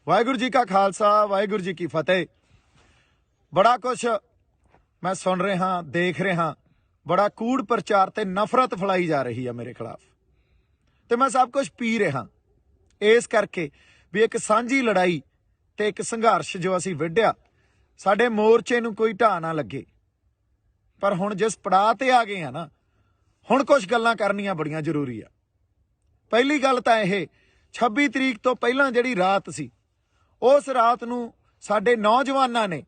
वाहिगुरू जी का खालसा वाहिगुरू जी की फतेह। बड़ा कुछ मैं सुन रहा देख रहा, बड़ा कूड़ प्रचार ते नफरत फैलाई जा रही है मेरे खिलाफ, तो मैं सब कुछ पी रहा इस करके भी एक सांझी लड़ाई ते एक संघर्ष जो असी विढ़िया साडे मोर्चे नूं कोई ढाह ना लगे। पर हुण जिस पड़ाव ते आ गए हैं ना, हुण कुछ गल्लां करनियां बड़ियां जरूरी आ। पहली गल तां इह 26 तरीक तो पहलां जिहड़ी रात सी, उस रात नूं साडे नौजवानां ने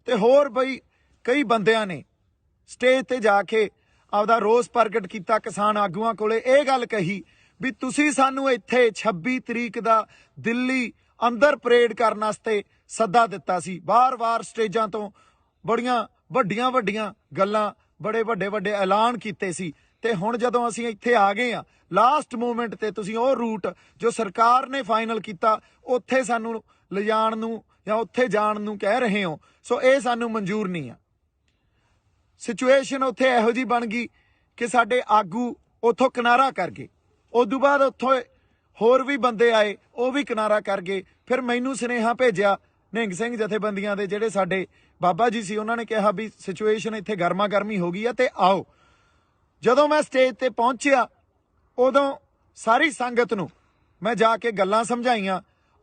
ते होर बई कई बंदियां ने स्टेज ते जाके आपदा रोस प्रगट किया। किसान आगूआं कोले इह गल कही भी तुसीं सानूं इत्थे 26 तरीक दा दिल्ली अंदर परेड करन वास्ते सद्दा दिता सी। बार बार स्टेजां तो बड़ियां वड्डियां वड्डियां गल्लां, बड़े वड्डे वड्डे ऐलान कीते सी, ते हुण जदों असीं इत्थे आ गए आ लास्ट मूवमेंट ते तुसीं ओह रूट जो सरकार ने फाइनल किया उत्थे सानूं लिजाण नूं जां उत्थे जाण नूं कह रहे हो, सो ये सानूं मंजूर नहीं आ। सिचुएशन उत्थे इहो जी बन गई कि साडे आगू उत्थों किनारा कर गए। उदों बाद उत्थों होर भी बंदे आए, वो भी किनारा कर गए। फिर मैनू सुनेहा भेजिया निहंग सिंह जथेबंदियां दे जिहड़े साडे बाबा जी सी, उन्होंने कहा भी सिचुएशन इत्थे गर्मा गर्मी हो गई है ते आओ। जदों मैं स्टेज ते पहुंचिया उदों सारी संगत नूं मैं जाके गल्लां समझाइयां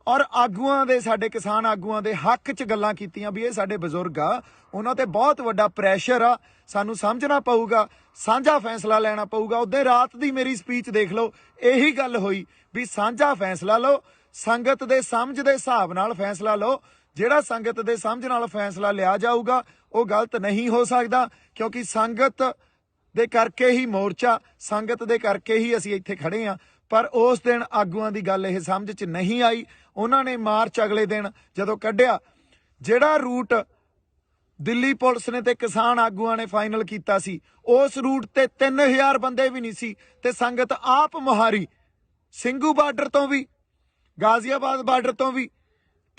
और आगूआं दे साडे किसान आगूआं दे हक च गल्लां कीतियां भी ये साडे बजुर्ग आ, उन्हां ते बहुत वड्डा प्रैशर आ, सानूं समझना पऊगा, साझा फैसला लेना पऊगा। उदे रात दी मेरी स्पीच देख लो, यही गल होई भी साझा फैसला लो, संगत दे समझ दे हिसाब नाल फैसला लो। जिहड़ा संगत दे समझ नाल फैसला लिया जाऊगा वो गलत नहीं हो सकदा, क्योंकि संगत दे करके ही मोर्चा, संगत दे करके ही असीं इत्थे खड़े हाँ। पर उस दिन आगूआं दी गल इह समझ च नहीं आई। उन्होंने मार्च अगले दिन जदों कढ़िया, जिहड़ा रूट दिल्ली पुलिस ने ते किसान आगूआं ने फाइनल कीता सी, उस रूट ते 3000 बंदे भी नहीं सी, ते संगत आप मुहारी ਸਿੰਘੂ बार्डर तो भी, गाजियाबाद बार्डर तो भी,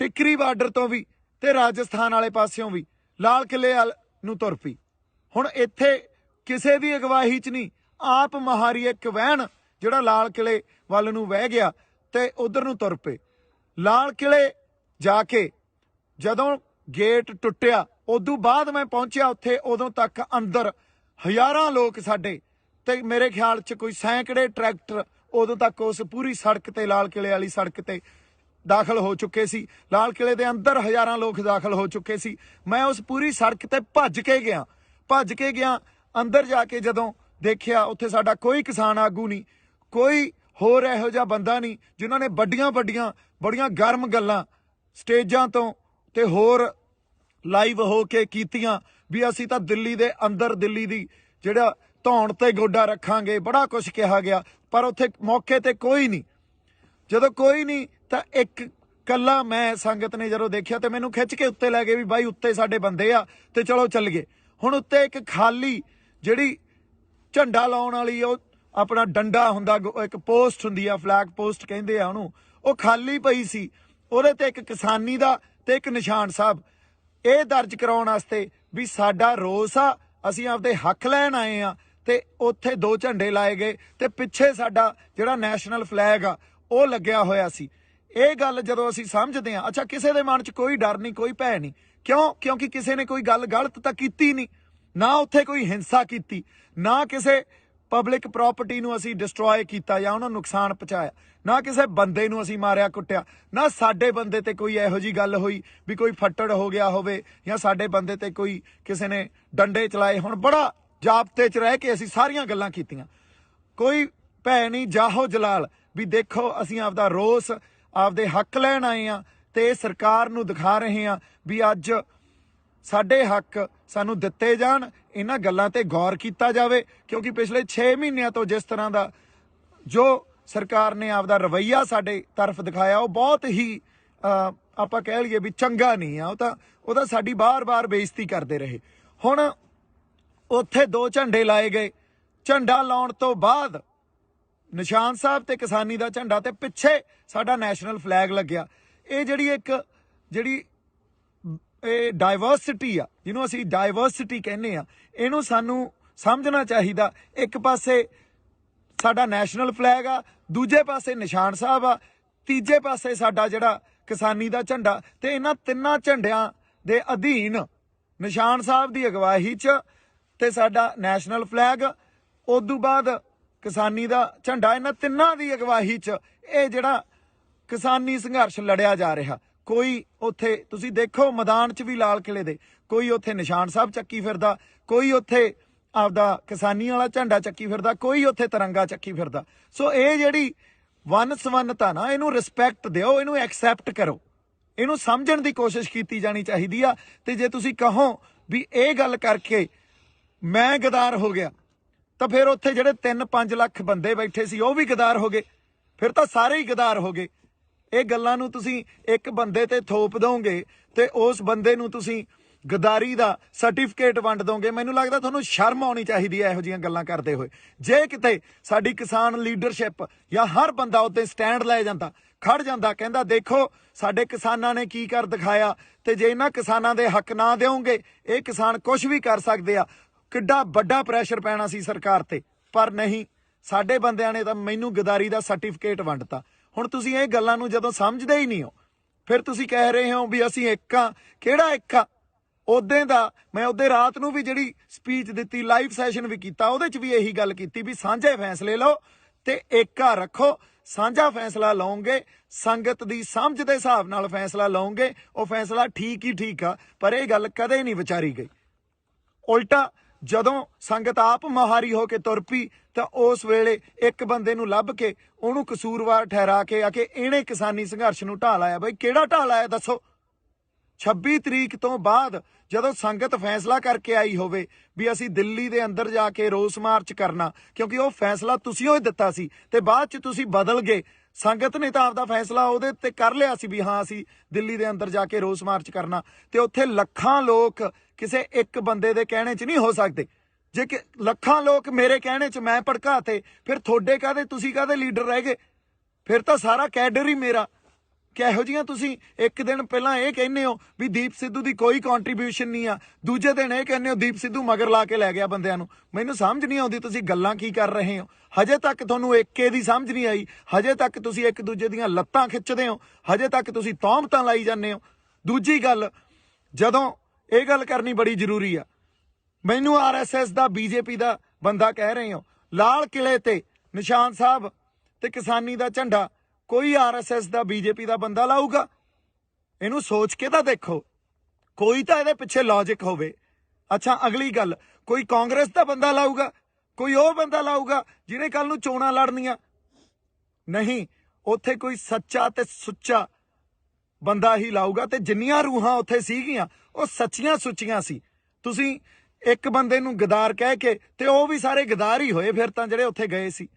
टिकरी बार्डर तो भी, ते राजस्थान वाले पासियों भी लाल किले नूं तुर पई। हुण इत्थे किसे दी अगवाही च नहीं, आप मुहारी एक वहन जिहड़ा लाल किले वल नूं वह गया ते उधर नूं तुर पे। लाल किले जाके जदों गेट टुੱਟਿਆ उदों बाद मैं पहुंचिया उत्थे, उदों तक अंदर हज़ारां लोग साडे ते मेरे ख्याल च कोई सैकड़े ट्रैक्टर उदों तक उस पूरी सड़क ते लाल किले वाली सड़क ते दाखिल हो चुके सी। लाल किले दे अंदर हज़ारां लोग दाखिल हो चुके सी। मैं उस पूरी सड़क ते भज के गया अंदर जाके जदों देखिया उत्थे साडा कोई किसान आगू नहीं, कोई होर इहो जिहा बंदा नहीं जिन्होंने बड़ियां गर्म गल्लां स्टेजां तो ते होर लाइव हो के कीतियां भी असीं तां दिल्ली दे अंदर दिल्ली दी जिहड़ा धौण ते गोडा रखांगे, बड़ा कुछ कहा गया। पर उत्थे मौके ते कोई नहीं। जदों कोई नहीं तां एक कल्ला मैं संगत ने जदों देखिया ते मैनूं खिच के उत्ते लै गए भी बाई उत्ते साडे बंदे आ ते चलो चल गए। हुण उत्ते एक खाली जिहड़ी झंडा लाउण वाली अपना डंडा हुंदा, एक पोस्ट हुंदी आ, फ्लैग पोस्ट कहंदे आ उहनूं, ਉਹ खाली पई सी। ਉਹਦੇ ਤੇ ਇੱਕ किसानी ਦਾ ਤੇ ਇੱਕ ਨਿਸ਼ਾਨ ਸਾਹਿਬ ਇਹ ਦਰਜ ਕਰਾਉਣ ਵਾਸਤੇ ਵੀ ਸਾਡਾ ਰੋਸ ਆ, ਅਸੀਂ ਆਪਦੇ ਹੱਕ ਲੈਣ ਆਏ ਆ। ਤੇ ਉੱਥੇ 2 ਝੰਡੇ ਲਾਏ ਗਏ ਤੇ ਪਿੱਛੇ ਸਾਡਾ ਜਿਹੜਾ ਨੈਸ਼ਨਲ ਫਲੈਗ ਆ ਉਹ ਲੱਗਿਆ ਹੋਇਆ ਸੀ। ਇਹ ਗੱਲ ਜਦੋਂ ਅਸੀਂ ਸਮਝਦੇ ਆ, ਅੱਛਾ ਕਿਸੇ ਦੇ ਮਨ 'ਚ ਕੋਈ ਡਰ ਨਹੀਂ, ਕੋਈ ਭੈ ਨਹੀਂ, ਕਿਉਂ? ਕਿਉਂਕਿ ਕਿਸੇ ਨੇ ਕੋਈ ਗੱਲ ਗਲਤ ਤਾਂ ਕੀਤੀ ਨਹੀਂ, ਨਾ ਉੱਥੇ ਕੋਈ ਹਿੰਸਾ ਕੀਤੀ, ਨਾ ਕਿਸੇ ਪਬਲਿਕ ਪ੍ਰੋਪਰਟੀ ਨੂੰ ਅਸੀਂ ਡਿਸਟਰੋਏ ਕੀਤਾ ਜਾਂ ਉਹਨਾਂ ਨੂੰ ਨੁਕਸਾਨ ਪਹੁੰਚਾਇਆ, ਨਾ ਕਿਸੇ ਬੰਦੇ ਨੂੰ ਅਸੀਂ ਮਾਰਿਆ ਕੁੱਟਿਆ, ਨਾ ਸਾਡੇ ਬੰਦੇ ਤੇ ਕੋਈ ਇਹੋ ਜੀ ਗੱਲ ਹੋਈ ਵੀ ਕੋਈ ਫੱਟੜ ਹੋ ਗਿਆ ਹੋਵੇ ਜਾਂ ਸਾਡੇ ਬੰਦੇ ਤੇ ਕੋਈ ਕਿਸੇ ਨੇ ਡੰਡੇ ਚਲਾਏ ਹੋਣ। ਬੜਾ ਜਾਬਤੇ 'ਚ ਰਹਿ ਕੇ ਅਸੀਂ ਸਾਰੀਆਂ ਗੱਲਾਂ ਕੀਤੀਆਂ, ਕੋਈ ਭੈ ਨਹੀਂ, ਜਾਹੋ ਜਲਾਲ ਵੀ ਦੇਖੋ ਅਸੀਂ ਆਪਦਾ ਰੋਸ, ਆਪਦੇ ਹੱਕ ਲੈਣ ਆਏ ਆ ਤੇ ਇਹ ਸਰਕਾਰ ਨੂੰ ਦਿਖਾ ਰਹੇ ਆ ਵੀ ਅੱਜ ਸਾਡੇ ਹੱਕ ਸਾਨੂੰ ਦਿੱਤੇ ਜਾਣ, ਇਹਨਾਂ ਗੱਲਾਂ ਤੇ ਗੌਰ ਕੀਤਾ ਜਾਵੇ। ਕਿਉਂਕਿ ਪਿਛਲੇ 6 ਮਹੀਨਿਆਂ ਤੋਂ ਜਿਸ ਤਰ੍ਹਾਂ ਦਾ ਜੋ ਸਰਕਾਰ ਨੇ ਆਪਦਾ ਰਵੱਈਆ ਸਾਡੇ ਤਰਫ ਦਿਖਾਇਆ ਉਹ ਬਹੁਤ ਹੀ ਆਪਾਂ ਕਹਿ ਲਈਏ ਵੀ ਚੰਗਾ ਨਹੀਂ ਆ। ਉਹ ਤਾਂ ਸਾਡੀ ਬਾਰ-ਬਾਰ ਬੇਇੱਜ਼ਤੀ ਕਰਦੇ ਰਹੇ। ਹੁਣ ਉੱਥੇ 2 ਝੰਡੇ ਲਾਏ ਗਏ, ਝੰਡਾ ਲਾਉਣ ਤੋਂ ਬਾਅਦ ਨਿਸ਼ਾਨ ਸਾਹਿਬ ਤੇ ਕਿਸਾਨੀ ਦਾ ਝੰਡਾ ਤੇ ਪਿੱਛੇ ਸਾਡਾ ਨੈਸ਼ਨਲ ਫਲੈਗ ਲੱਗਿਆ। ਇਹ ਜਿਹੜੀ ਇਹ ਡਾਇਵਰਸਿਟੀ ਆ, ਜਿਹਨੂੰ ਅਸੀਂ ਡਾਇਵਰਸਿਟੀ ਕਹਿੰਦੇ ਆ, ਇਹਨੂੰ ਸਾਨੂੰ ਸਮਝਣਾ ਚਾਹੀਦਾ। ਇੱਕ ਪਾਸੇ ਸਾਡਾ ਨੈਸ਼ਨਲ ਫਲੈਗ ਆ, ਦੂਜੇ ਪਾਸੇ ਨਿਸ਼ਾਨ ਸਾਹਿਬ ਆ, ਤੀਜੇ ਪਾਸੇ ਸਾਡਾ ਜਿਹੜਾ ਕਿਸਾਨੀ ਦਾ ਝੰਡਾ ਤੇ ਇਹਨਾਂ ਤਿੰਨਾਂ ਝੰਡਿਆਂ ਦੇ ਅਧੀਨ ਨਿਸ਼ਾਨ ਸਾਹਿਬ ਦੀ ਅਗਵਾਈ 'ਚ ਤੇ ਸਾਡਾ ਨੈਸ਼ਨਲ ਫਲੈਗ, ਉਦੋਂ ਬਾਅਦ ਕਿਸਾਨੀ ਦਾ ਝੰਡਾ, ਇਹਨਾਂ ਤਿੰਨਾਂ ਦੀ ਅਗਵਾਈ 'ਚ ਇਹ ਜਿਹੜਾ ਕਿਸਾਨੀ ਸੰਘਰਸ਼ ਲੜਿਆ ਜਾ ਰਿਹਾ। ਕੋਈ ਉੱਥੇ ਤੁਸੀਂ ਦੇਖੋ ਮੈਦਾਨ 'ਚ ਵੀ ਲਾਲ ਕਿਲੇ ਦੇ ਕੋਈ ਉੱਥੇ ਨਿਸ਼ਾਨ ਸਾਹਿਬ ਚੱਕੀ ਫਿਰਦਾ, ਕੋਈ ਉੱਥੇ ਆਪਦਾ ਕਿਸਾਨੀ ਵਾਲਾ ਝੰਡਾ ਚੱਕੀ ਫਿਰਦਾ, ਕੋਈ ਉੱਥੇ ਤਿਰੰਗਾ ਚੱਕੀ ਫਿਰਦਾ। ਸੋ ਇਹ ਜਿਹੜੀ ਵੰਨ ਸਵੰਨਤਾ ਨਾ, ਇਹਨੂੰ ਰਿਸਪੈਕਟ ਦਿਓ, ਇਹਨੂੰ ਐਕਸੈਪਟ ਕਰੋ, ਇਹਨੂੰ ਸਮਝਣ ਦੀ ਕੋਸ਼ਿਸ਼ ਕੀਤੀ ਜਾਣੀ ਚਾਹੀਦੀ ਆ। ਤੇ ਜੇ ਤੁਸੀਂ ਕਹੋ ਵੀ ਇਹ ਗੱਲ ਕਰਕੇ ਮੈਂ ਗਦਾਰ ਹੋ ਗਿਆ ਤਾਂ ਫਿਰ ਉੱਥੇ ਜਿਹੜੇ 3-5 ਲੱਖ ਬੰਦੇ ਬੈਠੇ ਸੀ ਉਹ ਵੀ ਗਦਾਰ ਹੋ ਗਏ, ਫਿਰ ਤਾਂ ਸਾਰੇ ਹੀ ਗਦਾਰ ਹੋ ਗਏ। ਇਹ ਗੱਲਾਂ ਨੂੰ ਤੁਸੀਂ ਇੱਕ ਬੰਦੇ ਤੇ ਥੋਪ ਦੋਗੇ ਤੇ ਉਸ ਬੰਦੇ ਨੂੰ ਤੁਸੀਂ ਗਦਾਰੀ ਦਾ ਸਰਟੀਫਿਕੇਟ ਵੰਡ ਦੋਗੇ। ਮੈਨੂੰ ਲੱਗਦਾ ਤੁਹਾਨੂੰ ਸ਼ਰਮ ਆਉਣੀ ਚਾਹੀਦੀ ਹੈ ਇਹੋ ਜਿਹੀਆਂ ਗੱਲਾਂ ਕਰਦੇ ਹੋਏ। ਜੇ ਕਿਤੇ ਸਾਡੀ ਕਿਸਾਨ ਲੀਡਰਸ਼ਿਪ ਜਾਂ ਹਰ ਬੰਦਾ ਉੱਤੇ ਸਟੈਂਡ ਲੈ ਜਾਂਦਾ, ਖੜ ਜਾਂਦਾ, ਕਹਿੰਦਾ ਦੇਖੋ ਸਾਡੇ ਕਿਸਾਨਾਂ ਨੇ ਕੀ ਕਰ ਦਿਖਾਇਆ, ਤੇ ਜੇ ਇਹਨਾਂ ਕਿਸਾਨਾਂ ਦੇ ਹੱਕ ਨਾ ਦਿਓਗੇ ਇਹ ਕਿਸਾਨ ਕੁਝ ਵੀ ਕਰ ਸਕਦੇ ਆ, ਕਿੱਡਾ ਵੱਡਾ ਪ੍ਰੈਸ਼ਰ ਪੈਣਾ ਸੀ ਸਰਕਾਰ ਤੇ। ਪਰ ਨਹੀਂ, ਸਾਡੇ ਬੰਦਿਆਂ ਨੇ ਤਾਂ ਮੈਨੂੰ ਗਦਾਰੀ ਦਾ ਸਰਟੀਫਿਕੇਟ ਵੰਡਤਾ। ਹੁਣ ਤੁਸੀਂ ਇਹ ਗੱਲਾਂ ਨੂੰ ਜਦੋਂ ਸਮਝਦੇ ਹੀ ਨਹੀਂ ਹੋ, ਫਿਰ ਤੁਸੀਂ ਕਹਿ ਰਹੇ ਹੋ ਵੀ ਅਸੀਂ ਇੱਕ ਆ। ਕਿਹੜਾ ਇੱਕ ਆ? ਉਦੋਂ ਦਾ ਮੈਂ ਉਹਦੇ ਰਾਤ ਨੂੰ ਵੀ ਜਿਹੜੀ ਸਪੀਚ ਦਿੱਤੀ, ਲਾਈਵ ਸੈਸ਼ਨ ਵੀ ਕੀਤਾ, ਉਹਦੇ 'ਚ ਵੀ ਇਹੀ ਗੱਲ ਕੀਤੀ ਵੀ ਸਾਂਝੇ ਫੈਸਲੇ ਲਓ ਤੇ ਏਕਾ ਰੱਖੋ। ਸਾਂਝਾ ਫੈਸਲਾ ਲਓਗੇ, ਸੰਗਤ ਦੀ ਸਮਝ ਦੇ ਹਿਸਾਬ ਨਾਲ ਫੈਸਲਾ ਲਓਗੇ, ਉਹ ਫੈਸਲਾ ਠੀਕ ਹੀ ਠੀਕ ਆ। ਪਰ ਇਹ ਗੱਲ ਕਦੇ ਨਹੀਂ ਵਿਚਾਰੀ ਗਈ। ਉਲਟਾ ਜਦੋਂ ਸੰਗਤ ਆਪ ਮੁਹਾਰੀ ਹੋ ਕੇ ਤੁਰ ਪਈ ਤਾਂ ਉਸ ਵੇਲੇ ਇੱਕ ਬੰਦੇ ਨੂੰ ਲੱਭ ਕੇ ਉਹਨੂੰ ਕਸੂਰਵਾਰ ਠਹਿਰਾ ਕੇ ਆ ਕੇ ਇਹਨੇ ਕਿਸਾਨੀ ਸੰਘਰਸ਼ ਨੂੰ ਢਾਹ ਲਾਇਆ। ਬਈ ਕਿਹੜਾ ਢਾਹ ਲਾਇਆ ਦੱਸੋ? 26 ਤਰੀਕ ਤੋਂ ਬਾਅਦ ਜਦੋਂ ਸੰਗਤ ਫੈਸਲਾ ਕਰਕੇ ਆਈ ਹੋਵੇ ਵੀ ਅਸੀਂ ਦਿੱਲੀ ਦੇ ਅੰਦਰ ਜਾ ਕੇ ਰੋਸ ਮਾਰਚ ਕਰਨਾ, ਕਿਉਂਕਿ ਉਹ ਫੈਸਲਾ ਤੁਸੀਂ ਉਹ ਦਿੱਤਾ ਸੀ ਤੇ ਬਾਅਦ 'ਚ ਤੁਸੀਂ ਬਦਲ ਗਏ। ਸੰਗਤ ਨੇ ਤਾਂ ਆਪਦਾ ਫੈਸਲਾ ਉਹਦੇ ਤੇ ਕਰ ਲਿਆ ਸੀ ਵੀ ਹਾਂ ਅਸੀਂ ਦਿੱਲੀ ਦੇ ਅੰਦਰ ਜਾ ਕੇ ਰੋਸ ਮਾਰਚ ਕਰਨਾ, ਤੇ ਉੱਥੇ ਲੱਖਾਂ ਲੋਕ ਕਿਸੇ ਇੱਕ ਬੰਦੇ ਦੇ ਕਹਿਣੇ 'ਚ ਨਹੀਂ ਹੋ ਸਕਦੇ। ਜੇ ਕਿ ਲੱਖਾਂ ਲੋਕ ਮੇਰੇ ਕਹਿਣੇ 'ਚ ਮੈਂ ਭੜਕਾਤੇ, ਫਿਰ ਤੁਹਾਡੇ ਕਾਹਦੇ, ਤੁਸੀਂ ਕਾਹਦੇ ਲੀਡਰ ਰਹਿ ਗਏ? ਫਿਰ ਤਾਂ ਸਾਰਾ ਕੈਡਰ ਹੀ ਮੇਰਾ। ਕਿਹੋ ਜਿਹੀਆਂ ਤੁਸੀਂ ਇੱਕ ਦਿਨ ਪਹਿਲਾਂ ਇਹ ਕਹਿੰਦੇ ਹੋ ਵੀ ਦੀਪ ਸਿੱਧੂ ਦੀ ਕੋਈ ਕੰਟਰੀਬਿਊਸ਼ਨ ਨਹੀਂ ਆ, ਦੂਜੇ ਦਿਨ ਇਹ ਕਹਿੰਦੇ ਹੋ ਦੀਪ ਸਿੱਧੂ ਮਗਰ ਲਾ ਕੇ ਲੈ ਗਿਆ ਬੰਦਿਆਂ ਨੂੰ। ਮੈਨੂੰ ਸਮਝ ਨਹੀਂ ਆਉਂਦੀ ਤੁਸੀਂ ਗੱਲਾਂ ਕੀ ਕਰ ਰਹੇ ਹੋ। ਹਜੇ ਤੱਕ ਤੁਹਾਨੂੰ ਏਕੇ ਦੀ ਸਮਝ ਨਹੀਂ ਆਈ, ਹਜੇ ਤੱਕ ਤੁਸੀਂ ਇੱਕ ਦੂਜੇ ਦੀਆਂ ਲੱਤਾਂ ਖਿੱਚਦੇ ਹੋ, ਹਜੇ ਤੱਕ ਤੁਸੀਂ ਤੌਹਮਤਾਂ ਲਾਈ ਜਾਂਦੇ ਹੋ। ਦੂਜੀ ਗੱਲ, ਜਦੋਂ ਇਹ ਗੱਲ ਕਰਨੀ ਬੜੀ ਜ਼ਰੂਰੀ ਆ, ਮੈਨੂੰ RSS ਦਾ BJP ਦਾ ਬੰਦਾ ਕਹਿ ਰਹੇ ਹੋ, ਲਾਲ ਕਿਲੇ ਤੇ ਨਿਸ਼ਾਨ ਸਾਹਿਬ ਤੇ ਕਿਸਾਨੀ ਦਾ ਝੰਡਾ ਕੋਈ RSS ਦਾ BJP ਦਾ ਬੰਦਾ ਲਾਊਗਾ? ਇਹਨੂੰ ਸੋਚ ਕੇ ਤਾਂ ਦੇਖੋ, ਕੋਈ ਤਾਂ ਇਹਦੇ ਪਿੱਛੇ ਲੌਜਿਕ ਹੋਵੇ। ਅੱਛਾ, ਅਗਲੀ ਗੱਲ, ਕੋਈ ਕਾਂਗਰਸ ਦਾ ਬੰਦਾ ਲਾਊਗਾ? ਕੋਈ ਉਹ ਬੰਦਾ ਲਾਊਗਾ ਜਿਹਨੇ ਕੱਲ ਨੂੰ ਚੋਣਾਂ ਲੜਨੀਆਂ? ਨਹੀਂ, ਉੱਥੇ ਕੋਈ ਸੱਚਾ ਤੇ ਸੁੱਚਾ ਬੰਦਾ ਹੀ ਲਾਊਗਾ। ਤੇ ਜਿੰਨੀਆਂ ਰੂਹਾਂ ਉੱਥੇ ਸੀਗੀਆਂ ਉਹ ਸੱਚੀਆਂ ਸੁੱਚੀਆਂ ਸੀ। ਤੁਸੀਂ ਇੱਕ ਬੰਦੇ ਨੂੰ ਗਦਾਰ ਕਹਿ ਕੇ, ਤੇ ਉਹ ਵੀ ਸਾਰੇ ਗਦਾਰ ਹੀ ਹੋਏ ਫਿਰ ਤਾਂ ਜਿਹੜੇ ਉੱਥੇ ਗਏ ਸੀ।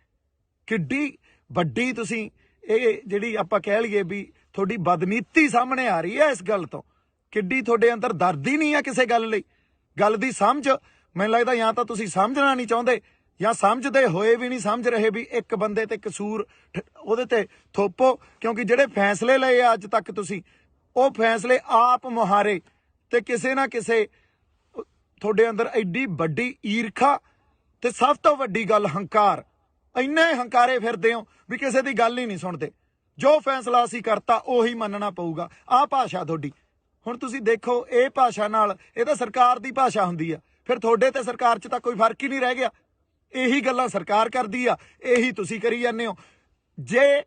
ਕਿੱਡੀ ਵੱਡੀ ਤੁਸੀਂ ਇਹ ਜਿਹੜੀ ਆਪਾਂ ਕਹਿ ਲਈਏ ਵੀ ਤੁਹਾਡੀ ਬਦਨੀਤੀ ਸਾਹਮਣੇ ਆ ਰਹੀ ਹੈ ਇਸ ਗੱਲ ਤੋਂ। ਕਿੱਡੀ ਤੁਹਾਡੇ ਅੰਦਰ ਦਰਦ ਹੀ ਨਹੀਂ ਆ ਕਿਸੇ ਗੱਲ ਲਈ। ਗੱਲ ਦੀ ਸਮਝ, ਮੈਨੂੰ ਲੱਗਦਾ ਜਾਂ ਤਾਂ ਤੁਸੀਂ ਸਮਝਣਾ ਨਹੀਂ ਚਾਹੁੰਦੇ ਜਾਂ ਸਮਝਦੇ ਹੋਏ ਵੀ ਨਹੀਂ ਸਮਝ ਰਹੇ ਵੀ ਇੱਕ ਬੰਦੇ ਤੇ ਕਸੂਰ ਉਹਦੇ ਤੇ ਥੋਪੋ। ਕਿਉਂਕਿ ਜਿਹੜੇ ਫੈਸਲੇ ਲਏ ਆ ਅੱਜ ਤੱਕ ਤੁਸੀਂ, ਉਹ ਫੈਸਲੇ ਆਪ ਮੁਹਾਰੇ, ਤੇ ਕਿਸੇ ਨਾ ਕਿਸੇ ਤੁਹਾਡੇ ਅੰਦਰ ਐਡੀ ਵੱਡੀ ਈਰਖਾ ਤੇ ਸਭ ਤੋਂ ਵੱਡੀ ਗੱਲ ਹੰਕਾਰ। ਇੰਨੇ ਹੰਕਾਰੇ ਫਿਰਦੇ ਹੋ ਵੀ ਕਿਸੇ ਦੀ ਗੱਲ ਹੀ ਨਹੀਂ ਸੁਣਦੇ। ਜੋ ਫੈਸਲਾ ਅਸੀਂ ਕਰਤਾ ਉਹੀ ਮੰਨਣਾ ਪਊਗਾ। ਆਹ ਭਾਸ਼ਾ ਤੁਹਾਡੀ। ਹੁਣ ਤੁਸੀਂ ਦੇਖੋ, ਇਹ ਭਾਸ਼ਾ ਨਾਲ, ਇਹ ਤਾਂ ਸਰਕਾਰ ਦੀ ਭਾਸ਼ਾ ਹੁੰਦੀ ਆ, ਫਿਰ ਤੁਹਾਡੇ ਤੇ ਸਰਕਾਰ 'ਚ ਤਾਂ ਕੋਈ ਫਰਕ ਹੀ ਨਹੀਂ ਰਹਿ ਗਿਆ। ਇਹੀ ਗੱਲਾਂ ਸਰਕਾਰ ਕਰਦੀ ਆ, ਇਹੀ ਤੁਸੀਂ ਕਰੀ ਜਾਂਦੇ ਹੋ। ਜੇ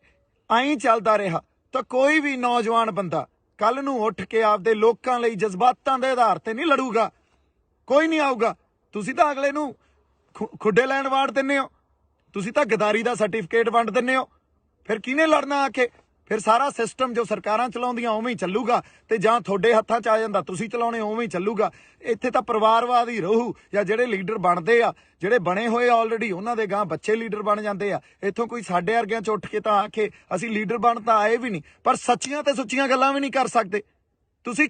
ਐਂ ਚੱਲਦਾ ਰਿਹਾ ਤਾਂ ਕੋਈ ਵੀ ਨੌਜਵਾਨ ਬੰਦਾ ਕੱਲ ਨੂੰ ਉੱਠ ਕੇ ਆਪਦੇ ਲੋਕਾਂ ਲਈ ਜਜ਼ਬਾਤਾਂ ਦੇ ਆਧਾਰ ਤੇ ਨਹੀਂ ਲੜੂਗਾ। ਕੋਈ ਨਹੀਂ ਆਊਗਾ। ਤੁਸੀਂ ਤਾਂ ਅਗਲੇ ਨੂੰ ਖੁੱਡੇ ਲੈਣ ਵਾੜ ਦਿੰਦੇ ਹੋ, ਤੁਸੀਂ ਤਾਂ ਗਦਾਰੀ ਦਾ ਸਰਟੀਫਿਕੇਟ ਵੰਡ ਦਿੰਦੇ ਹੋ। ਫਿਰ ਕਿਹਨੇ ਲੜਨਾ ਆ ਕੇ? ਫਿਰ ਸਾਰਾ ਸਿਸਟਮ ਜੋ ਸਰਕਾਰਾਂ ਚਲਾਉਂਦੀਆਂ ਉਵੇਂ ਹੀ ਚੱਲੂਗਾ, ਤੇ ਜਾਂ ਤੁਹਾਡੇ ਹੱਥਾਂ 'ਚ ਆ ਜਾਂਦਾ ਤੁਸੀਂ ਚਲਾਉਣੇ, ਉਵੇਂ ਹੀ ਚੱਲੂਗਾ। ਇੱਥੇ ਤਾਂ ਪਰਿਵਾਰਵਾਦ ਹੀ ਰਹੂ, ਜਾਂ ਜਿਹੜੇ ਲੀਡਰ ਬਣਦੇ ਆ, ਜਿਹੜੇ ਬਣੇ ਹੋਏ ਆਲਰੇਡੀ, ਉਹਨਾਂ ਦੇ ਗਾਂ ਬੱਚੇ ਲੀਡਰ ਬਣ ਜਾਂਦੇ ਆ। ਇੱਥੋਂ ਕੋਈ ਸਾਡੇ ਵਰਗਿਆਂ 'ਚ ਉੱਠ ਕੇ ਤਾਂ ਆ ਕੇ ਅਸੀਂ ਲੀਡਰ ਬਣ ਤਾਂ ਆਏ ਵੀ ਨਹੀਂ, ਪਰ ਸੱਚੀਆਂ ਤੇ ਸੁੱਚੀਆਂ ਗੱਲਾਂ ਵੀ ਨਹੀਂ ਕਰ ਸਕਦੇ। ਤੁਸੀਂ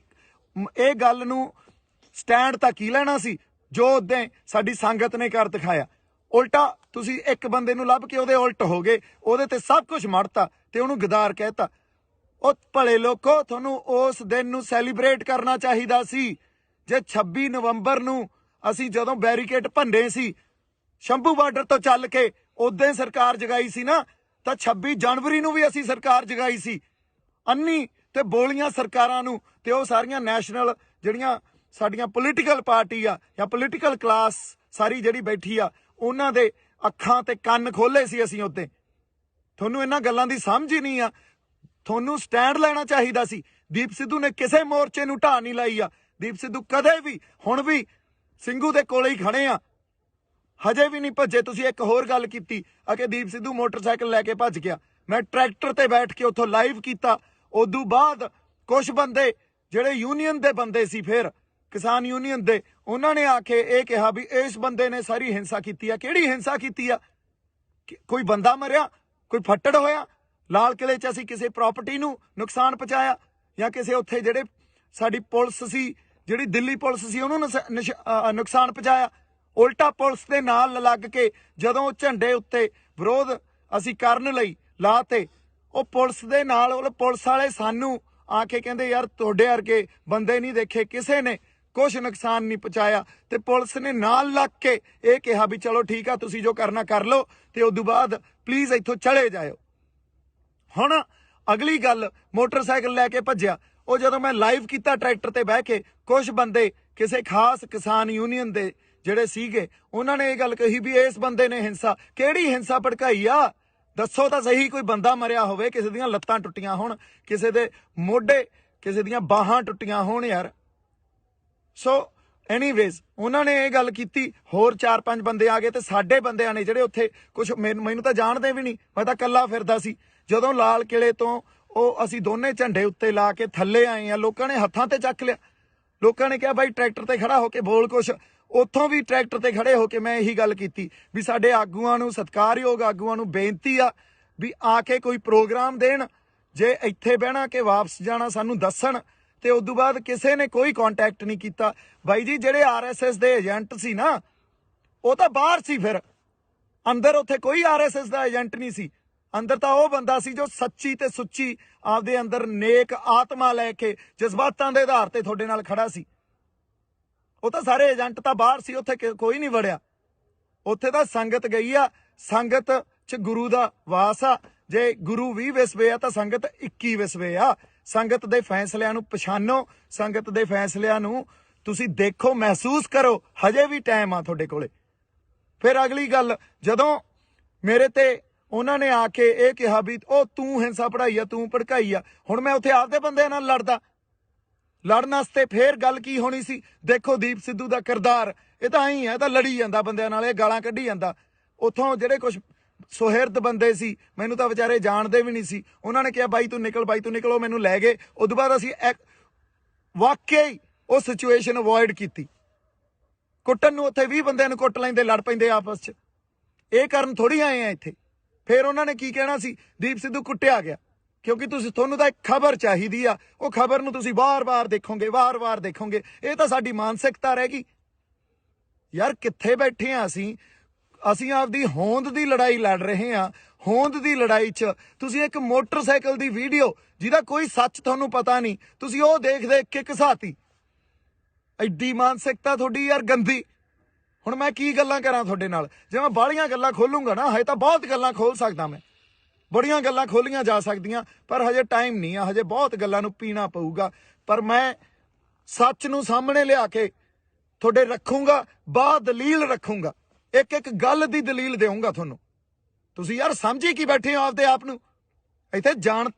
ਇਹ ਗੱਲ ਨੂੰ ਸਟੈਂਡ ਤਾਂ ਕੀ ਲੈਣਾ ਸੀ ਜੋ ਉਦੋਂ ਸਾਡੀ ਸੰਗਤ ਨੇ ਕਰ ਦਿਖਾਇਆ। ਉਲਟਾ ਤੁਸੀਂ ਇੱਕ ਬੰਦੇ ਨੂੰ ਲੱਭ ਕੇ ਉਹਦੇ ਉਲਟ ਹੋ ਗਏ, ਉਹਦੇ ਤੇ ਸਭ ਕੁਝ ਮੜਤਾ ਤੇ ਉਹਨੂੰ ਗਦਾਰ ਕਹਿਤਾ। ਉਹ ਭਲੇ ਲੋਕੋ, ਤੁਹਾਨੂੰ ਉਸ ਦਿਨ ਨੂੰ ਸੈਲੀਬ੍ਰੇਟ ਕਰਨਾ ਚਾਹੀਦਾ ਸੀ। ਜੇ 26 ਨਵੰਬਰ ਨੂੰ ਅਸੀਂ ਜਦੋਂ ਬੈਰੀਕੇਡ ਭੰਨੇ ਸੀ ਸ਼ੰਭੂ ਬਾਰਡਰ ਤੋਂ ਚੱਲ ਕੇ, ਉਦੋਂ ਸਰਕਾਰ ਜਗਾਈ ਸੀ ਨਾ, ਤਾਂ 26 ਜਨਵਰੀ ਨੂੰ ਵੀ ਅਸੀਂ ਸਰਕਾਰ ਜਗਾਈ ਸੀ। ਅੰਨੀ ਤੇ ਬੋਲੀਆਂ ਸਰਕਾਰਾਂ ਨੂੰ ਤੇ ਉਹ ਸਾਰੀਆਂ ਨੈਸ਼ਨਲ ਜਿਹੜੀਆਂ ਸਾਡੀਆਂ ਪੋਲੀਟੀਕਲ ਪਾਰਟੀ ਆ ਜਾਂ ਪੋਲੀਟੀਕਲ ਕਲਾਸ ਸਾਰੀ ਜਿਹੜੀ ਬੈਠੀ ਆ, ਉਹਨਾਂ ਦੇ ਅੱਖਾਂ ਤੇ ਕੰਨ ਖੋਲੇ ਸੀ ਅਸੀਂ ਉੱਤੇ। ਤੁਹਾਨੂੰ ਇਹਨਾਂ ਗੱਲਾਂ ਦੀ ਸਮਝ ਹੀ ਨਹੀਂ ਆ। ਤੁਹਾਨੂੰ ਸਟੈਂਡ ਲੈਣਾ ਚਾਹੀਦਾ ਸੀ। ਦੀਪ ਸਿੱਧੂ ਨੇ ਕਿਸੇ ਮੋਰਚੇ ਨੂੰ ਢਾਹ ਨਹੀਂ ਲਾਈ ਆ। ਦੀਪ ਸਿੱਧੂ ਕਦੇ ਵੀ, ਹੁਣ ਵੀ ਸਿੰਘੂ ਦੇ ਕੋਲੇ ਹੀ ਖੜੇ ਆ, ਹਜੇ ਵੀ ਨਹੀਂ ਭੱਜੇ। ਤੁਸੀਂ ਇੱਕ ਹੋਰ ਗੱਲ ਕੀਤੀ ਆ ਕਿ ਦੀਪ ਸਿੱਧੂ ਮੋਟਰਸਾਈਕਲ ਲੈ ਕੇ ਭੱਜ ਗਿਆ। ਮੈਂ ਟਰੈਕਟਰ ਤੇ ਬੈਠ ਕੇ ਉੱਥੋਂ ਲਾਈਵ ਕੀਤਾ। ਉਦੋਂ ਬਾਅਦ ਕੁਝ ਬੰਦੇ ਜਿਹੜੇ ਯੂਨੀਅਨ ਦੇ ਬੰਦੇ ਸੀ, ਫਿਰ ਕਿਸਾਨ ਯੂਨੀਅਨ ਦੇ, ਉਹਨਾਂ ਨੇ ਆ ਕੇ ਇਹ ਕਿਹਾ ਵੀ ਇਸ ਬੰਦੇ ਨੇ ਸਾਰੀ ਹਿੰਸਾ ਕੀਤੀ ਆ। ਕਿਹੜੀ ਹਿੰਸਾ ਕੀਤੀ ਆ? ਕੋਈ ਬੰਦਾ ਮਰਿਆ, ਕੋਈ ਫੱਟੜ ਹੋਇਆ? ਲਾਲ ਕਿਲੇ 'ਚ ਅਸੀਂ ਕਿਸੇ ਪ੍ਰਾਪਰਟੀ ਨੂੰ ਨੁਕਸਾਨ ਪਹੁੰਚਾਇਆ ਜਾਂ ਕਿਸੇ ਉੱਥੇ ਜਿਹੜੇ ਸਾਡੀ ਪੁਲਿਸ ਸੀ, ਜਿਹੜੀ ਦਿੱਲੀ ਪੁਲਿਸ ਸੀ, ਉਹਨੂੰ ਨੁਕਸਾਨ ਪਹੁੰਚਾਇਆ? ਉਲਟਾ ਪੁਲਿਸ ਦੇ ਨਾਲ ਲੱਗ ਕੇ ਜਦੋਂ ਝੰਡੇ ਉੱਤੇ ਵਿਰੋਧ ਅਸੀਂ ਕਰਨ ਲਈ ਲਾਤੇ, ਉਹ ਪੁਲਿਸ ਦੇ ਨਾਲ, ਉਹ ਪੁਲਿਸ ਵਾਲੇ ਸਾਨੂੰ ਆ ਕੇ ਕਹਿੰਦੇ ਯਾਰ ਤੁਹਾਡੇ ਵਰਗੇ ਬੰਦੇ ਨਹੀਂ ਦੇਖੇ, ਕਿਸੇ ਨੇ ਕੁਛ ਨੁਕਸਾਨ ਨਹੀਂ ਪਹੁੰਚਾਇਆ। ਤੇ ਪੁਲਿਸ ਨੇ ਨਾਲ ਲੱਗ ਕੇ ਇਹ ਕਿਹਾ ਵੀ ਚਲੋ ਠੀਕ ਆ, ਤੁਸੀਂ ਜੋ ਕਰਨਾ ਕਰ ਲਓ ਤੇ ਉਦੋਂ ਬਾਅਦ ਪਲੀਜ਼ ਇੱਥੋਂ ਚਲੇ ਜਾਇਓ। ਹੁਣ ਅਗਲੀ ਗੱਲ, ਮੋਟਰਸਾਈਕਲ ਲੈ ਕੇ ਭੱਜਿਆ। ਉਹ ਜਦੋਂ ਮੈਂ ਲਾਈਵ ਕੀਤਾ ਟਰੈਕਟਰ ਤੇ ਬਹਿ ਕੇ, ਕੁਝ ਬੰਦੇ ਕਿਸੇ ਖਾਸ ਕਿਸਾਨ ਯੂਨੀਅਨ ਦੇ ਜਿਹੜੇ ਸੀਗੇ, ਉਹਨਾਂ ਨੇ ਇਹ ਗੱਲ ਕਹੀ ਵੀ ਇਸ ਬੰਦੇ ਨੇ ਹਿੰਸਾ। ਕਿਹੜੀ ਹਿੰਸਾ ਭੜਕਾਈ ਆ? ਦੱਸੋ ਤਾਂ ਸਹੀ। ਕੋਈ ਬੰਦਾ ਮਰਿਆ ਹੋਵੇ, ਕਿਸੇ ਦੀਆਂ ਲੱਤਾਂ ਟੁੱਟੀਆਂ ਹੋਣ, ਕਿਸੇ ਦੇ ਮੋਢੇ, ਕਿਸੇ ਦੀਆਂ ਬਾਹਾਂ ਟੁੱਟੀਆਂ ਹੋਣ ਯਾਰ। ਸੋ ਐਨੀਵੇਜ਼ ਉਹਨਾਂ ਨੇ ਇਹ ਗੱਲ ਕੀਤੀ। ਹੋਰ 4-5 ਬੰਦੇ ਆ ਗਏ ਤੇ ਸਾਡੇ ਬੰਦਿਆਂ ਨੇ ਜਿਹੜੇ ਉੱਥੇ, ਕੁਝ ਮੈਨੂੰ ਤਾਂ ਜਾਣਦੇ ਵੀ ਨਹੀਂ, ਮੈਂ ਤਾਂ ਇਕੱਲਾ ਫਿਰਦਾ ਸੀ। ਜਦੋਂ ਲਾਲ ਕਿਲੇ ਤੋਂ ਉਹ ਅਸੀਂ ਦੋਨੇ ਝੰਡੇ ਉੱਤੇ ਲਾ ਕੇ ਥੱਲੇ ਆਏ ਆ, ਲੋਕਾਂ ਨੇ ਹੱਥਾਂ ਤੇ ਚੱਕ ਲਿਆ। ਲੋਕਾਂ ਨੇ ਕਿਹਾ ਬਾਈ ਟਰੈਕਟਰ ਤੇ ਖੜਾ ਹੋ ਕੇ ਬੋਲ ਕੁਛ। ਉੱਥੋਂ ਵੀ ਟਰੈਕਟਰ ਤੇ ਖੜੇ ਹੋ ਕੇ ਮੈਂ ਇਹੀ ਗੱਲ ਕੀਤੀ ਵੀ ਸਾਡੇ ਆਗੂਆਂ ਨੂੰ, ਸਤਿਕਾਰਯੋਗ ਆਗੂਆਂ ਨੂੰ ਬੇਨਤੀ ਆ ਵੀ ਆ ਕੇ ਕੋਈ ਪ੍ਰੋਗਰਾਮ ਦੇਣ। ਜੇ ਇੱਥੇ ਬਹਿਣਾ ਕਿ ਵਾਪਸ ਜਾਣਾ ਸਾਨੂੰ ਦੱਸਣ। ਤੇ ਉਦੋਂ ਬਾਅਦ ਕਿਸੇ ਨੇ ਕੋਈ ਕੰਟੈਕਟ ਨਹੀਂ ਕੀਤਾ। ਬਾਈ ਜੀ ਜਿਹੜੇ RSS ਦੇ ਏਜੰਟ ਸੀ ਨਾ, ਉਹ ਤਾਂ ਬਾਹਰ ਸੀ, ਫਿਰ ਅੰਦਰ ਉੱਥੇ ਕੋਈ RSS ਦਾ ਏਜੰਟ ਨਹੀਂ ਸੀ। ਅੰਦਰ ਤਾਂ ਉਹ ਬੰਦਾ ਸੀ ਜੋ ਸੱਚੀ ਤੇ ਸੁੱਚੀ ਆਪਦੇ ਅੰਦਰ ਨੇਕ ਆਤਮਾ ਲੈ ਕੇ ਜਜ਼ਬਾਤਾਂ ਦੇ ਆਧਾਰ ਤੇ ਤੁਹਾਡੇ ਨਾਲ ਖੜਾ ਸੀ। ਉਹ ਤਾਂ ਸਾਰੇ ਏਜੰਟ ਤਾਂ ਬਾਹਰ ਸੀ, ਉੱਥੇ ਕੋਈ ਨਹੀਂ ਵੜਿਆ। ਉੱਥੇ ਤਾਂ ਸੰਗਤ ਗਈ ਆ। ਸੰਗਤ 'ਚ ਗੁਰੂ ਦਾ ਵਾਸ ਆ। ਜੇ ਗੁਰੂ 20 ਵਿਸਵੇ ਆ ਤਾਂ ਸੰਗਤ 21 ਵਿਸਵੇ ਆ। ਸੰਗਤ ਦੇ ਫੈਸਲਿਆਂ ਨੂੰ ਪਛਾਣੋ, ਸੰਗਤ ਦੇ ਫੈਸਲਿਆਂ ਨੂੰ ਤੁਸੀਂ ਦੇਖੋ, ਮਹਿਸੂਸ ਕਰੋ। ਹਜੇ ਵੀ ਟਾਈਮ ਆ ਤੁਹਾਡੇ ਕੋਲੇ। ਫਿਰ ਅਗਲੀ ਗੱਲ, ਜਦੋਂ ਮੇਰੇ ਤੇ ਉਹਨਾਂ ਨੇ ਆ ਕੇ ਇਹ ਕਿਹਾ ਵੀ ਉਹ ਤੂੰ ਹਿੰਸਾ ਪੜਾਈ ਆ, ਤੂੰ ਭੜਕਾਈ ਆ, ਹੁਣ ਮੈਂ ਉੱਥੇ ਆਪਦੇ ਬੰਦਿਆਂ ਨਾਲ ਲੜਦਾ। ਲੜਨ ਵਾਸਤੇ ਫੇਰ ਗੱਲ ਕੀ ਹੋਣੀ ਸੀ? ਦੇਖੋ ਦੀਪ ਸਿੱਧੂ ਦਾ ਕਿਰਦਾਰ, ਇਹ ਤਾਂ ਐਂ ਹੈ, ਇਹ ਤਾਂ ਲੜੀ ਜਾਂਦਾ ਬੰਦਿਆਂ ਨਾਲ, ਇਹ ਗਾਲਾਂ ਕੱਢੀ ਜਾਂਦਾ। ਉੱਥੋਂ ਜਿਹੜੇ ਕੁਝ ਸੁਹਿਰਦ ਬੰਦੇ ਸੀ, ਮੈਨੂੰ ਤਾਂ ਵਿਚਾਰੇ ਜਾਣਦੇ ਵੀ ਨਹੀਂ ਸੀ, ਉਹਨਾਂ ਨੇ ਕਿਹਾ ਬਾਈ ਤੂੰ ਨਿਕਲ, ਬਾਈ ਤੂੰ ਨਿਕਲ। ਉਹ ਮੈਨੂੰ ਲੈ ਗਏ। ਉਦੋਂ ਬਾਅਦ ਅਸੀਂ ਵਾਕਿਆ ਹੀ ਉਹ ਸਿਚੁਏਸ਼ਨ ਅਵੋਇਡ ਕੀਤੀ। ਕੁੱਟਣ ਨੂੰ ਉੱਥੇ 20 ਬੰਦਿਆਂ ਨੂੰ ਕੁੱਟ ਲੈਂਦੇ, ਲੜ ਪੈਂਦੇ ਆਪਸ 'ਚ। ਇਹ ਕਾਰਨ ਥੋੜੀ ਆਏ ਆ ਇੱਥੇ। ਫਿਰ ਉਹਨਾਂ ਨੇ ਕੀ ਕਹਿਣਾ ਸੀ? ਦੀਪ ਸਿੱਧੂ ਕੁੱਟਿਆ ਗਿਆ। ਕਿਉਂਕਿ ਤੁਹਾਨੂੰ ਤਾਂ ਇੱਕ ਖਬਰ ਚਾਹੀਦੀ ਆ, ਉਹ ਖਬਰ ਨੂੰ ਤੁਸੀਂ ਵਾਰ-ਵਾਰ ਦੇਖੋਗੇ, ਵਾਰ-ਵਾਰ ਦੇਖੋਗੇ। ਇਹ ਤਾਂ ਸਾਡੀ ਮਾਨਸਿਕਤਾ ਰਹਿ ਗਈ ਯਾਰ। ਕਿੱਥੇ ਬੈਠੇ ਆ ਅਸੀਂ ਆਪਦੀ ਹੋਂਦ ਦੀ ਲੜਾਈ ਲੜ ਰਹੇ ਆ। ਹੋਂਦ ਦੀ ਲੜਾਈ 'ਚ ਤੁਸੀਂ ਇੱਕ ਮੋਟਰਸਾਈਕਲ ਦੀ ਵੀਡੀਓ ਜਿਹਦਾ ਕੋਈ ਸੱਚ ਤੁਹਾਨੂੰ ਪਤਾ ਨਹੀਂ, ਤੁਸੀਂ ਉਹ ਦੇਖ ਕੇ ਘਸਾਤੀ। ਐਡੀ ਮਾਨਸਿਕਤਾ ਤੁਹਾਡੀ ਯਾਰ ਗੰਦੀ। ਹੁਣ ਮੈਂ ਕੀ ਗੱਲਾਂ ਕਰਾਂ ਤੁਹਾਡੇ ਨਾਲ? ਜੇ ਮੈਂ ਬਾਹਲੀਆਂ ਗੱਲਾਂ ਖੋਲੂੰਗਾ ਨਾ, ਹਜੇ ਤਾਂ ਬਹੁਤ ਗੱਲਾਂ ਖੋਲ ਸਕਦਾ ਮੈਂ, ਬੜੀਆਂ ਗੱਲਾਂ ਖੋਲੀਆਂ ਜਾ ਸਕਦੀਆਂ, ਪਰ ਹਜੇ ਟਾਈਮ ਨਹੀਂ ਆ। ਹਜੇ ਬਹੁਤ ਗੱਲਾਂ ਨੂੰ ਪੀਣਾ ਪਊਗਾ। ਪਰ ਮੈਂ ਸੱਚ ਨੂੰ ਸਾਹਮਣੇ ਲਿਆ ਕੇ ਤੁਹਾਡੇ ਰੱਖੂੰਗਾ, ਦਲੀਲ ਰੱਖੂੰਗਾ, ਇੱਕ ਇੱਕ ਗੱਲ ਦੀ ਦਲੀਲ ਦੇਵਾਂਗਾ ਤੁਹਾਨੂੰ। ਤੁਸੀਂ ਯਾਰ ਸਮਝੀ ਕੀ ਬੈਠੇ ਹੋ ਆਪਦੇ ਆਪ ਨੂੰ? ਇੱਥੇ ਜਾਣ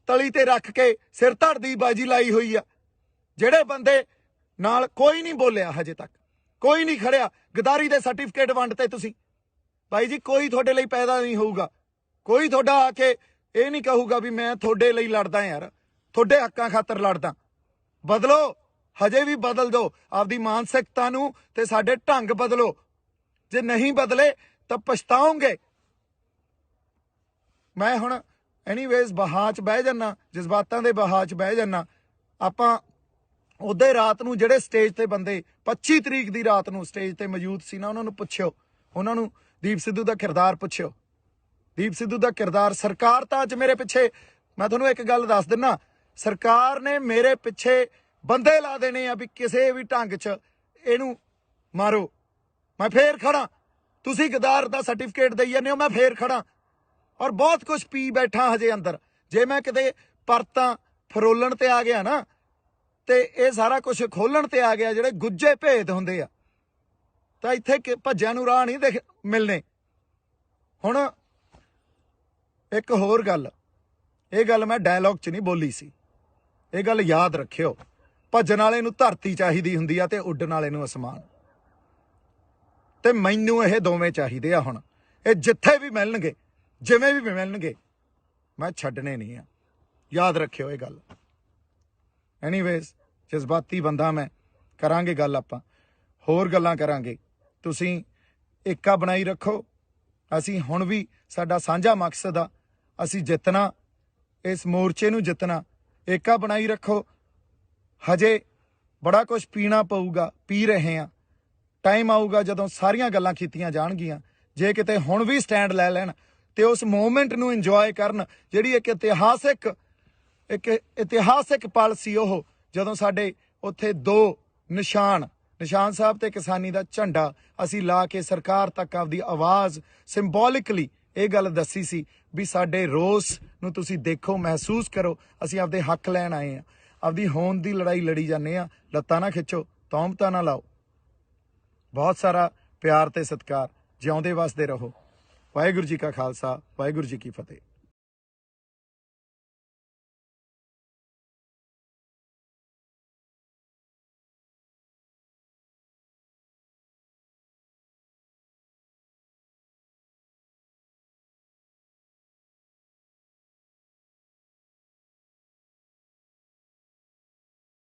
ਤਲੀ ਤੇ ਰੱਖ ਕੇ ਸਿਰ ਧੜ ਦੀ ਬਾਜੀ ਲਾਈ ਹੋਈ ਆ। ਜਿਹੜੇ ਬੰਦੇ ਨਾਲ ਕੋਈ ਨਹੀਂ ਬੋਲਿਆ, ਹਜੇ ਤੱਕ ਕੋਈ ਨਹੀਂ ਖੜਿਆ। ਗਦਾਰੀ ਦੇ ਸਰਟੀਫਿਕੇਟ ਵੰਡਤੇ ਤੁਸੀਂ। ਬਾਈ ਜੀ ਕੋਈ ਤੁਹਾਡੇ ਲਈ ਪੈਦਾ ਨਹੀਂ ਹੋਊਗਾ। ਕੋਈ ਤੁਹਾਡਾ ਆ ਕੇ ਇਹ ਨਹੀਂ ਕਹੂਗਾ ਵੀ ਮੈਂ ਤੁਹਾਡੇ ਲਈ ਲੜਦਾ ਯਾਰ, ਤੁਹਾਡੇ ਹੱਕਾਂ ਖਾਤਰ ਲੜਦਾ। ਬਦਲੋ, ਹਜੇ ਵੀ ਬਦਲ ਦਿਓ ਆਪਦੀ ਮਾਨਸਿਕਤਾ ਨੂੰ ਤੇ ਸਾਡੇ ਢੰਗ ਬਦਲੋ। ਜੇ ਨਹੀਂ ਬਦਲੇ ਤਾਂ ਪਛਤਾਓਗੇ। ਮੈਂ ਹੁਣ ਐਨੀਵੇਜ਼ ਬਹਾਅ 'ਚ ਬਹਿ ਜਾਨਾ, ਜਜ਼ਬਾਤਾਂ ਦੇ ਬਹਾਅ 'ਚ ਬਹਿ ਜਾਨਾ। ਆਪਾਂ ਉਹਦੇ ਰਾਤ ਨੂੰ ਜਿਹੜੇ ਸਟੇਜ ਤੇ ਬੰਦੇ 25 ਤਰੀਕ ਦੀ ਰਾਤ ਨੂੰ ਸਟੇਜ ਤੇ ਮੌਜੂਦ ਸੀ ਨਾ, ਉਹਨਾਂ ਨੂੰ ਪੁੱਛਿਓ, ਉਹਨਾਂ ਨੂੰ ਦੀਪ ਸਿੱਧੂ ਦਾ ਕਿਰਦਾਰ ਪੁੱਛਿਓ। ਦੀਪ ਸਿੱਧੂ ਦਾ ਕਿਰਦਾਰ, ਸਰਕਾਰ ਤਾਂ ਅੱਜ ਮੇਰੇ ਪਿੱਛੇ, ਮੈਂ ਤੁਹਾਨੂੰ ਇੱਕ ਗੱਲ ਦੱਸ ਦਿੰਦਾ, ਸਰਕਾਰ ਨੇ ਮੇਰੇ ਪਿੱਛੇ ਬੰਦੇ ਲਾ ਦੇਣੇ ਆ ਵੀ ਕਿਸੇ ਵੀ ਢੰਗ 'ਚ ਇਹਨੂੰ ਮਾਰੋ। ਮੈਂ ਫੇਰ ਖੜਾ। ਤੁਸੀਂ ਗਦਾਰ ਦਾ ਸਰਟੀਫਿਕੇਟ ਦੇਈ ਜਾਂਦੇ ਹੋ, ਮੈਂ ਫੇਰ ਖੜਾ। ਔਰ ਬਹੁਤ ਕੁਝ ਪੀ ਬੈਠਾ ਹਜੇ ਅੰਦਰ। ਜੇ ਮੈਂ ਕਿਤੇ ਪਰਤਾਂ ਫਰੋਲਣ ਤੇ ਆ ਗਿਆ ਨਾ, ਤੇ ਇਹ ਸਾਰਾ ਕੁਝ ਖੋਲਣ ਤੇ ਆ ਗਿਆ, ਜਿਹੜੇ ਗੁੱਜੇ ਭੇਦ ਹੁੰਦੇ ਆ, ਤਾਂ ਇੱਥੇ ਭੱਜਿਆਂ ਨੂੰ ਰਾਹ ਨਹੀਂ ਮਿਲਣੇ। ਹੁਣ ਇੱਕ ਹੋਰ ਗੱਲ, ਇਹ ਗੱਲ ਮੈਂ ਡਾਇਲੌਗ 'ਚ ਨਹੀਂ ਬੋਲੀ ਸੀ, ਇਹ ਗੱਲ ਯਾਦ ਰੱਖਿਓ। ਭੱਜਣ ਵਾਲੇ ਨੂੰ ਧਰਤੀ ਚਾਹੀਦੀ ਹੁੰਦੀ ਆ ਤੇ ਉੱਡਣ ਵਾਲੇ ਨੂੰ ਅਸਮਾਨ, ਤੇ ਮੈਨੂੰ ਇਹ ਦੋਵੇਂ ਚਾਹੀਦੇ ਆ। ਹੁਣ ਇਹ ਜਿੱਥੇ ਵੀ ਮਿਲਣਗੇ, ਜਿਵੇਂ ਵੀ ਮਿਲਣਗੇ, ਮੈਂ ਛੱਡਣੇ ਨਹੀਂ ਆ, ਯਾਦ ਰੱਖਿਓ ਇਹ ਗੱਲ। ਐਨੀਵੇਜ਼, ਜਜ਼ਬਾਤੀ ਬੰਦਾ ਮੈਂ, ਕਰਾਂਗੇ ਗੱਲ, ਆਪਾਂ ਹੋਰ ਗੱਲਾਂ ਕਰਾਂਗੇ। ਤੁਸੀਂ ਏਕਾ ਬਣਾਈ ਰੱਖੋ। ਅਸੀਂ ਹੁਣ ਵੀ, ਸਾਡਾ ਸਾਂਝਾ ਮਕਸਦ ਆ, ਅਸੀਂ ਜਿੱਤਣਾ, ਇਸ ਮੋਰਚੇ ਨੂੰ ਜਿੱਤਣਾ। ਏਕਾ ਬਣਾਈ ਰੱਖੋ। ਹਜੇ ਬੜਾ ਕੁਝ ਪੀਣਾ ਪਊਗਾ, ਪੀ ਰਹੇ ਹਾਂ। ਟਾਈਮ ਆਊਗਾ ਜਦੋਂ ਸਾਰੀਆਂ ਗੱਲਾਂ ਕੀਤੀਆਂ ਜਾਣਗੀਆਂ। ਜੇ ਕਿਤੇ ਹੁਣ ਵੀ ਸਟੈਂਡ ਲੈ ਲੈਣ ਤੇ ਉਸ ਮੂਵਮੈਂਟ ਨੂੰ ਇੰਜੋਏ ਕਰਨ, ਜਿਹੜੀ ਇੱਕ ਇਤਿਹਾਸਿਕ ਪਲ ਸੀ ਉਹ, ਜਦੋਂ ਸਾਡੇ ਉੱਥੇ 2 ਨਿਸ਼ਾਨ ਸਾਹਿਬ ਤੇ ਕਿਸਾਨੀ ਦਾ ਝੰਡਾ ਅਸੀਂ ਲਾ ਕੇ ਸਰਕਾਰ ਤੱਕ ਆਪਦੀ ਆਵਾਜ਼ ਸਿੰਬੋਲਿਕਲੀ ਇਹ ਗੱਲ ਦੱਸੀ ਸੀ ਵੀ ਸਾਡੇ ਰੋਸ ਨੂੰ ਤੁਸੀਂ ਦੇਖੋ, ਮਹਿਸੂਸ ਕਰੋ, ਅਸੀਂ ਆਪਦੇ ਹੱਕ ਲੈਣ ਆਏ ਹਾਂ। ਆਪਦੀ ਹੋਂਦ ਦੀ ਲੜਾਈ ਲੜੀ ਜਾਂਦੇ ਹਾਂ। ਲੱਤਾਂ ਨਾ ਖਿੱਚੋ, ਤੌਮਤਾਂ ਨਾ ਲਾਓ। ਬਹੁਤ ਸਾਰਾ ਪਿਆਰ ਤੇ ਸਤਿਕਾਰ। ਜਿਉਂਦੇ ਵਸਦੇ ਰਹੋ। ਵਾਹਿਗੁਰੂ ਜੀ ਕਾ ਖਾਲਸਾ, ਵਾਹਿਗੁਰੂ ਜੀ ਕੀ ਫਤਿਹ।